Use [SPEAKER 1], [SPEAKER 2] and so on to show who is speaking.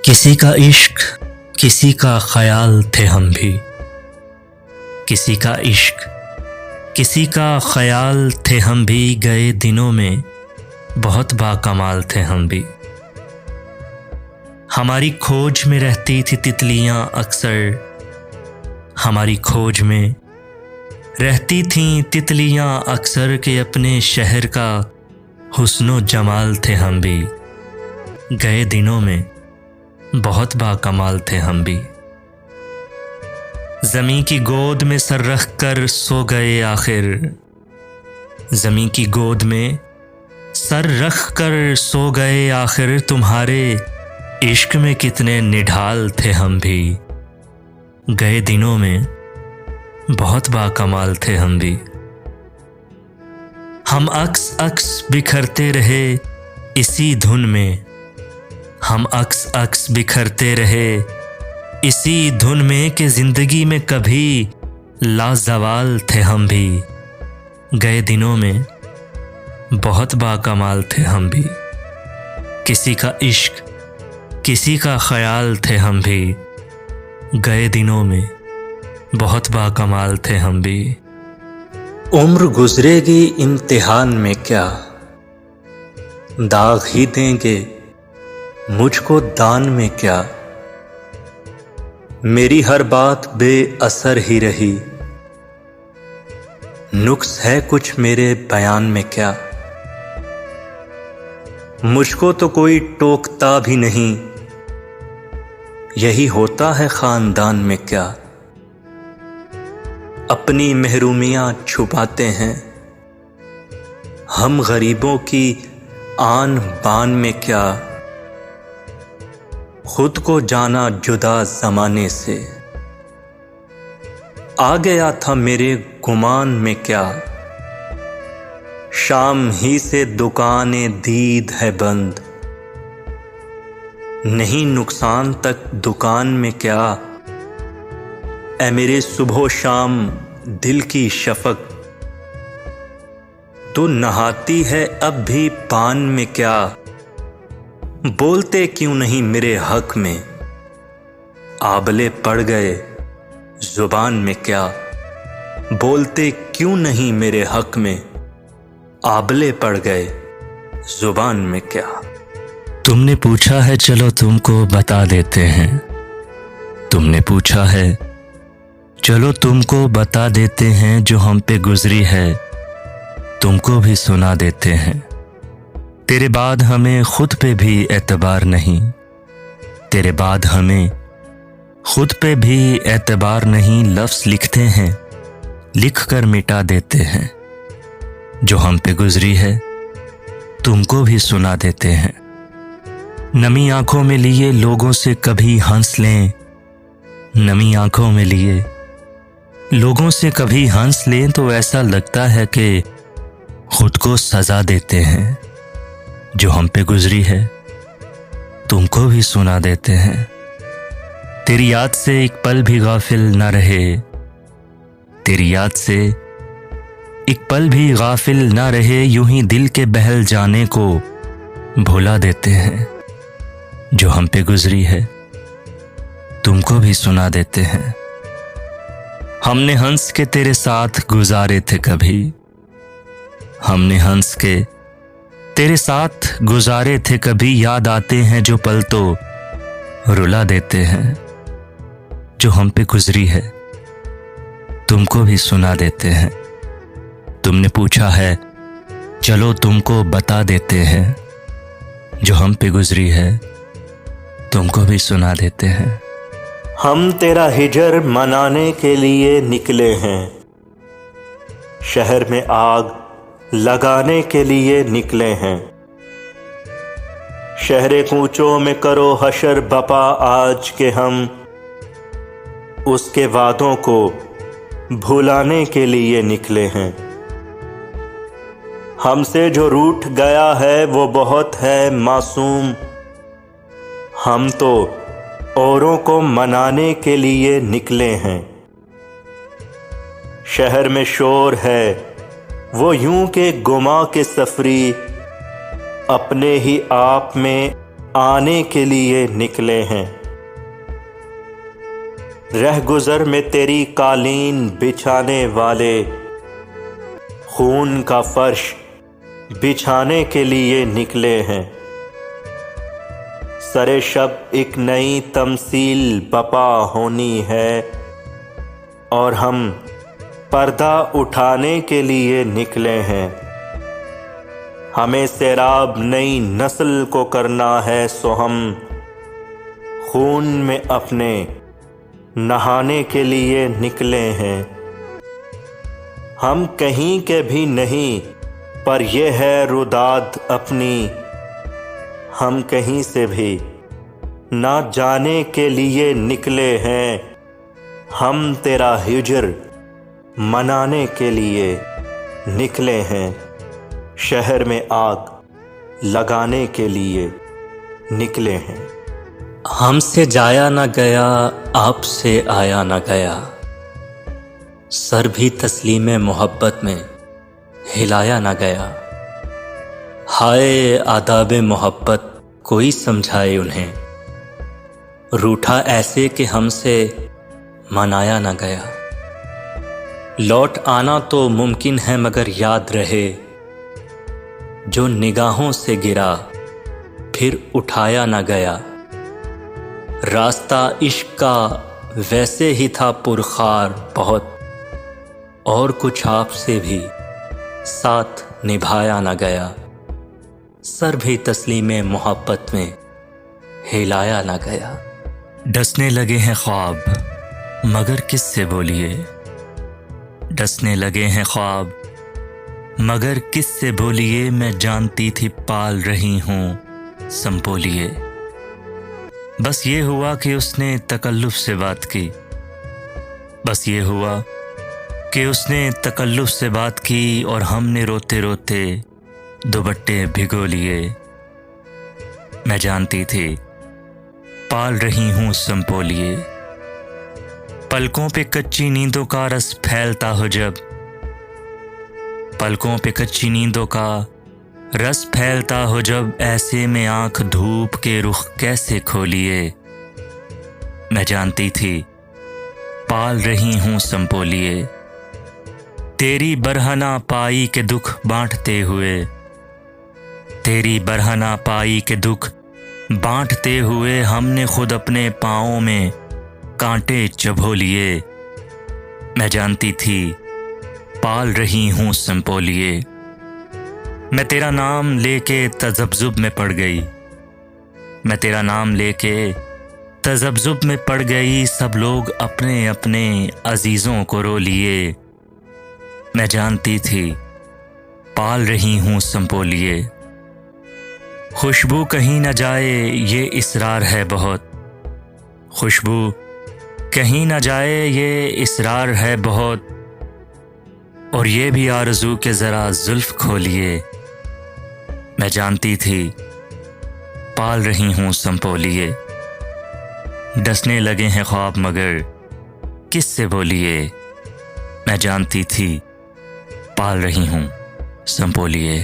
[SPEAKER 1] किसी का इश्क, किसी का ख्याल थे हम भी। किसी का इश्क, किसी का ख्याल थे हम भी। गए दिनों में बहुत बाकमाल थे हम भी। हमारी खोज में रहती थी तितलियां अक्सर। हमारी खोज में रहती थीं तितलियां अक्सर के अपने शहर का हुस्नो जमाल थे हम भी। गए दिनों में बहुत बाकमाल थे हम भी। ज़मीं की गोद में सर रख कर सो गए आखिर। ज़मीं की गोद में सर रख कर सो गए आखिर। तुम्हारे इश्क में कितने निढाल थे हम भी। गए दिनों में बहुत बाकमाल थे हम भी। हम अक्स अक्स बिखरते रहे इसी धुन में। हम अक्स अक्स बिखरते रहे इसी धुन में कि जिंदगी में कभी लाजवाल थे हम भी। गए दिनों में बहुत बाकमाल थे हम भी। किसी का इश्क, किसी का ख्याल थे हम भी। गए दिनों में बहुत बाकमाल थे हम भी।
[SPEAKER 2] उम्र गुजरेगी इम्तिहान में क्या, दाग ही देंगे मुझको दान में क्या। मेरी हर बात बेअसर ही रही, नुक्स है कुछ मेरे बयान में क्या। मुझको तो कोई टोकता भी नहीं, यही होता है खानदान में क्या। अपनी महरूमियां छुपाते हैं हम गरीबों की आन बान में क्या। खुद को जाना जुदा जमाने से, आ गया था मेरे गुमान में क्या। शाम ही से दुकानें दीद है बंद, नहीं नुकसान तक दुकान में क्या। ऐ मेरे सुबह शाम दिल की शफक, तू नहाती है अब भी पान में क्या। बोलते क्यों नहीं मेरे हक में, आबले पड़ गए जुबान में क्या। बोलते क्यों नहीं मेरे हक में, आबले पड़ गए जुबान में क्या।
[SPEAKER 1] तुमने पूछा है चलो तुमको बता देते हैं। तुमने पूछा है चलो तुमको बता देते हैं। जो हम पे गुजरी है तुमको भी सुना देते हैं। तेरे बाद हमें खुद पे भी एतबार नहीं। तेरे बाद हमें खुद पे भी एतबार नहीं। लफ्ज़ लिखते हैं लिख कर मिटा देते हैं। जो हम पे गुजरी है तुमको भी सुना देते हैं। नमी आंखों में लिए लोगों से कभी हंस लें। नमी आंखों में लिए लोगों से कभी हंस लें तो ऐसा लगता है कि खुद को सजा देते हैं। जो हम पे गुजरी है तुमको भी सुना देते हैं। तेरी याद से एक पल भी गाफिल न रहे। तेरी याद से एक पल भी गाफिल न रहे। यूं ही दिल के बहल जाने को भुला देते हैं। जो हम पे गुजरी है तुमको भी सुना देते हैं। हमने हंस के तेरे साथ गुजारे थे कभी। हमने हंस के तेरे साथ गुजारे थे कभी। याद आते हैं जो पल तो रुला देते हैं। जो हम पे गुजरी है तुमको भी सुना देते हैं। तुमने पूछा है चलो तुमको बता देते हैं। जो हम पे गुजरी है तुमको भी सुना देते हैं।
[SPEAKER 2] हम तेरा हिजर मनाने के लिए निकले हैं, शहर में आग लगाने के लिए निकले हैं। शहरे कूचों में करो हशर बपा आज के हम उसके वादों को भुलाने के लिए निकले हैं। हमसे जो रूठ गया है वो बहुत है मासूम। हम तो औरों को मनाने के लिए निकले हैं। शहर में शोर है वो यूं के गुमा के सफरी, अपने ही आप में आने के लिए निकले हैं। रह गुजर में तेरी कालीन बिछाने वाले खून का फर्श बिछाने के लिए निकले हैं। सरे शब एक नई तमसील बपा होनी है और हम पर्दा उठाने के लिए निकले हैं। हमें सैराब नई नस्ल को करना है, सो हम खून में अपने नहाने के लिए निकले हैं। हम कहीं के भी नहीं, पर यह है रुदाद अपनी। हम कहीं से भी ना जाने के लिए निकले हैं। हम तेरा हिजर मनाने के लिए निकले हैं। शहर में आग लगाने के लिए निकले हैं।
[SPEAKER 1] हमसे जाया न गया, आपसे आया न गया, सर भी तस्लीम मोहब्बत में हिलाया न गया। हाय आदाब मोहब्बत कोई समझाए उन्हें, रूठा ऐसे कि हमसे मनाया न गया। लौट आना तो मुमकिन है मगर याद रहे, जो निगाहों से गिरा फिर उठाया न गया। रास्ता इश्क का वैसे ही था पुरखार बहुत, और कुछ आपसे भी साथ निभाया न गया। सर भी तस्लीम मोहब्बत में हिलाया न गया। डसने लगे हैं ख्वाब मगर किससे बोलिए, डसने लगे हैं ख्वाब मगर किससे बोलिए। मैं जानती थी पाल रही हूँ संपोलिए। बस ये हुआ कि उसने तकल्लुफ से बात की, बस ये हुआ कि उसने तकल्लुफ से बात की और हमने रोते रोते दुपट्टे भिगो लिए। मैं जानती थी पाल रही हूँ संपोलिए। पलकों पे कच्ची नींदों का रस फैलता हो जब, पलकों पे कच्ची नींदों का रस फैलता हो जब, ऐसे में आंख धूप के रुख कैसे खोलिए। मैं जानती थी पाल रही हूँ संपोलिए। तेरी बरहना पाई के दुख बांटते हुए, तेरी बरहना पाई के दुख बांटते हुए, हमने खुद अपने पाँवों में कांटे चबो लिए। मैं जानती थी पाल रही हूँ संपोलिए। मैं तेरा नाम लेके तज़ब्ज़ुब में पड़ गई, मैं तेरा नाम लेके तज़ब्ज़ुब में पड़ गई। सब लोग अपने अपने अजीज़ों को रो लिए। मैं जानती थी पाल रही हूँ संपोलिए। खुशबू कहीं न जाए ये इसरार है बहुत, खुशबू कहीं न जाए ये इसरार है बहुत, और ये भी आरज़ू के ज़रा जुल्फ़ खोलिए। मैं जानती थी पाल रही हूँ संपोलिए। डसने लगे हैं ख्वाब मगर किससे बोलिए। मैं जानती थी पाल रही हूँ संपोलिए।